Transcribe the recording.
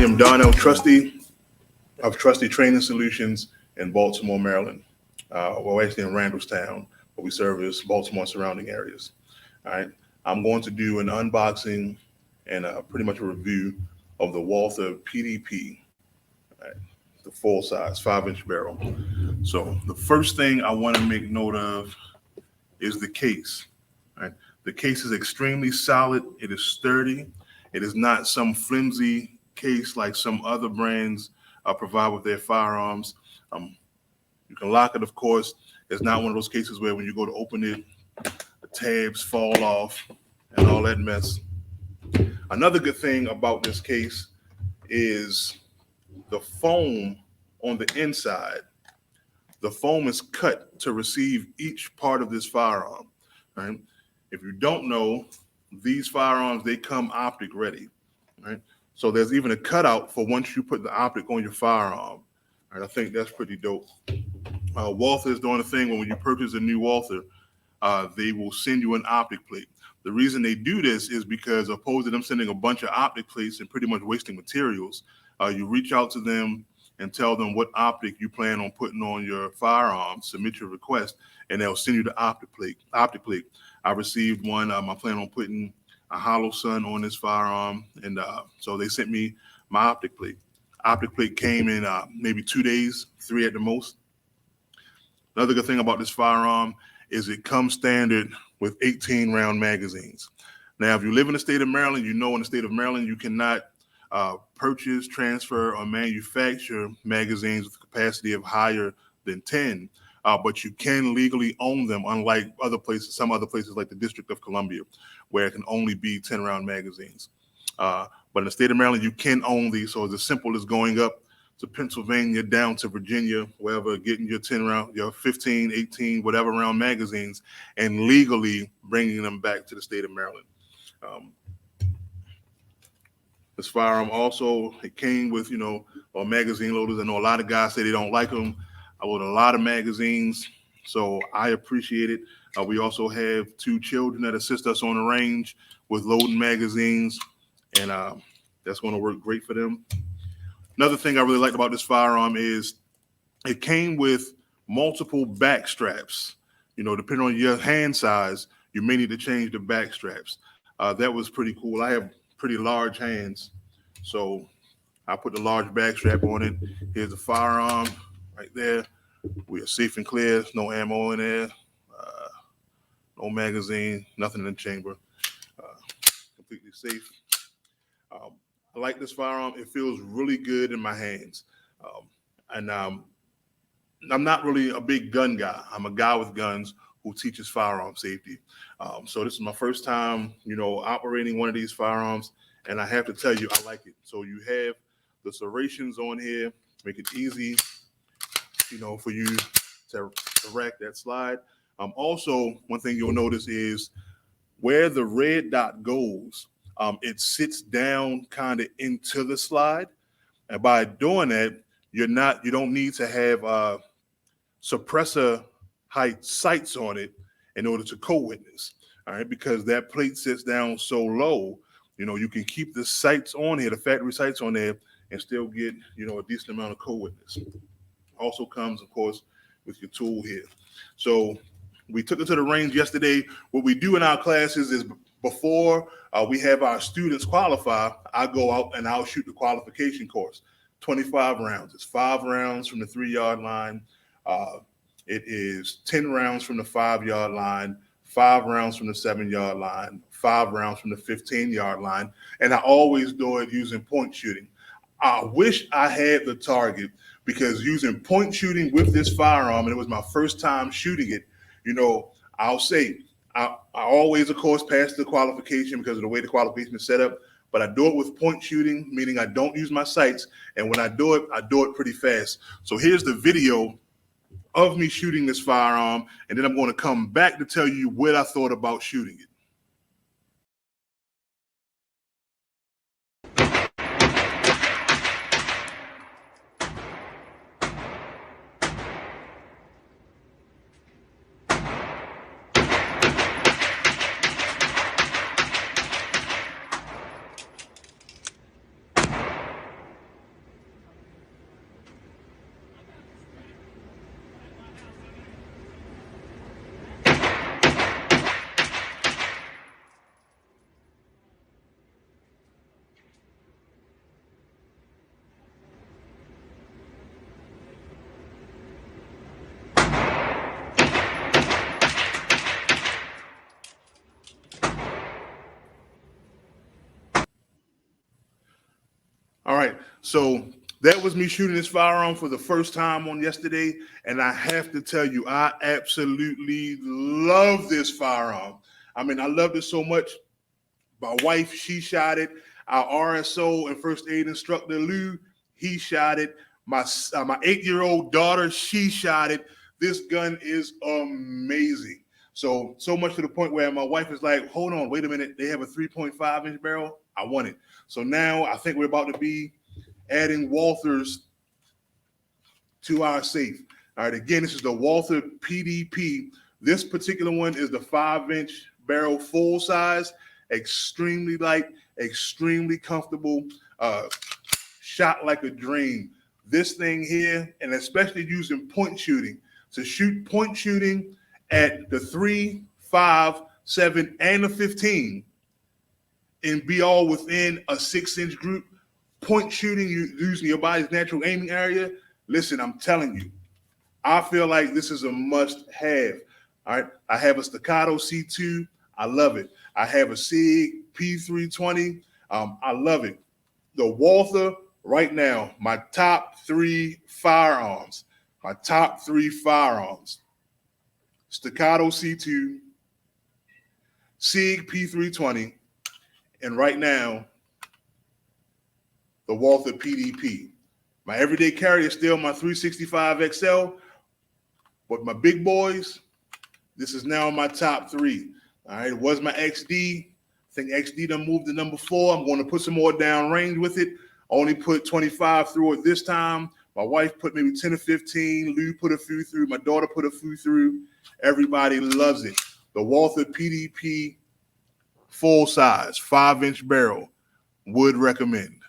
am Donnell Trusty of Trusty Training Solutions in Baltimore, Maryland. We're actually in Randallstown, but we service Baltimore and surrounding areas. All right. I'm going to do an unboxing and pretty much a review of the Walther PDP, right, the full-size 5-inch barrel. So the first thing I want to make note of is the case. Right? The case is extremely solid. It is sturdy. It is not some flimsy case like some other brands provide with their firearms. You can lock it, of course. It's not one of those cases where when you go to open it, the tabs fall off and all that mess. Another good thing about this case is the foam on the inside. The foam is cut to receive each part of this firearm. Right? If you don't know, these firearms, they come optic ready. Right? So there's even a cutout for once you put the optic on your firearm. Right? I think that's pretty dope. Walther is doing a thing when you purchase a new Walther, they will send you an optic plate. The reason they do this is because opposed to them sending a bunch of optic plates and pretty much wasting materials, you reach out to them and tell them what optic you plan on putting on your firearm, submit your request, and they'll send you the optic plate. I received one. I plan on putting a hollow sun on this firearm, and so they sent me my optic plate. Optic plate came in maybe 2 days, 3 at the most. Another good thing about this firearm is it comes standard with 18-round magazines. Now, if you live in the state of Maryland, you know in the state of Maryland you cannot purchase, transfer, or manufacture magazines with a capacity of higher than 10, but you can legally own them, unlike other places, some other places like the District of Columbia, where it can only be 10-round magazines. But in the state of Maryland, you can own these, so it's as simple as going up to Pennsylvania, down to Virginia, wherever, getting your 10-round, your 15, 18, whatever round magazines, and legally bringing them back to the state of Maryland. This firearm also, it came with, magazine loaders. I know a lot of guys say they don't like them. I load a lot of magazines, so I appreciate it. We also have 2 children that assist us on the range with loading magazines, and that's going to work great for them. Another thing I really liked about this firearm is it came with multiple back straps. Depending on your hand size, you may need to change the back straps. That was pretty cool. I have pretty large hands, so I put the large back strap on it. Here's the firearm right there. We are safe and clear. There's no ammo in there, no magazine, nothing in the chamber. Completely safe. I like this firearm. It feels really good in my hands. And I'm not really a big gun guy. I'm a guy with guns who teaches firearm safety. So this is my first time, operating one of these firearms. And I have to tell you, I like it. So you have the serrations on here, make it easy, for you to rack that slide. Also, one thing you'll notice is where the red dot goes, it sits down kind of into the slide. And by doing that, you don't need to have suppressor height sights on it in order to co-witness. All right, because that plate sits down so low, you can keep the sights on here, the factory sights on there, and still get, a decent amount of co-witness. Also comes, of course, with your tool here. So we took it to the range yesterday. What we do in our classes is before we have our students qualify, I go out and I'll shoot the qualification course. 25 rounds. It's 5 rounds from the 3-yard line. It is 10 rounds from the 5-yard line, 5 rounds from the 7-yard line, 5 rounds from the 15-yard line. And I always do it using point shooting. I wish I had the target, because using point shooting with this firearm, and it was my first time shooting it, I'll say, I always, of course, pass the qualification because of the way the qualification is set up, but I do it with point shooting, meaning I don't use my sights. And when I do it pretty fast. So here's the video of me shooting this firearm, and then I'm going to come back to tell you what I thought about shooting it. All right, so that was me shooting this firearm for the first time on yesterday, and I have to tell you, I absolutely love this firearm. I mean, I loved it so much. My wife, she shot it. Our RSO and first aid instructor, Lou, he shot it. My 8-year-old daughter, she shot it. This gun is amazing. So much to the point where my wife is like, hold on, wait a minute. They have a 3.5-inch barrel. I want it. So now I think we're about to be adding Walthers to our safe. All right, again, this is the Walther PDP. This particular one is the 5-inch barrel full size, extremely light, extremely comfortable, shot like a dream. This thing here, and especially using point shooting, to shoot point shooting at the 3, 5, 7, and the 15, and be all within a 6-inch group, point shooting using your body's natural aiming area. Listen, I'm telling you, I feel like this is a must-have. All right, I have a Staccato C2. I love it. I have a SIG P320. I love it. The Walther right now, my top 3 firearms. My top 3 firearms. Staccato C2, SIG P320, and right now, the Walther PDP. My everyday carry is still my 365 XL, but my big boys, this is now my top 3. All right, it was my XD. I think XD done moved to number 4. I'm going to put some more down range with it. I only put 25 through it this time. My wife put maybe 10 or 15. Lou put a few through. My daughter put a few through. Everybody loves it. The Walther PDP full size, 5-inch barrel, would recommend.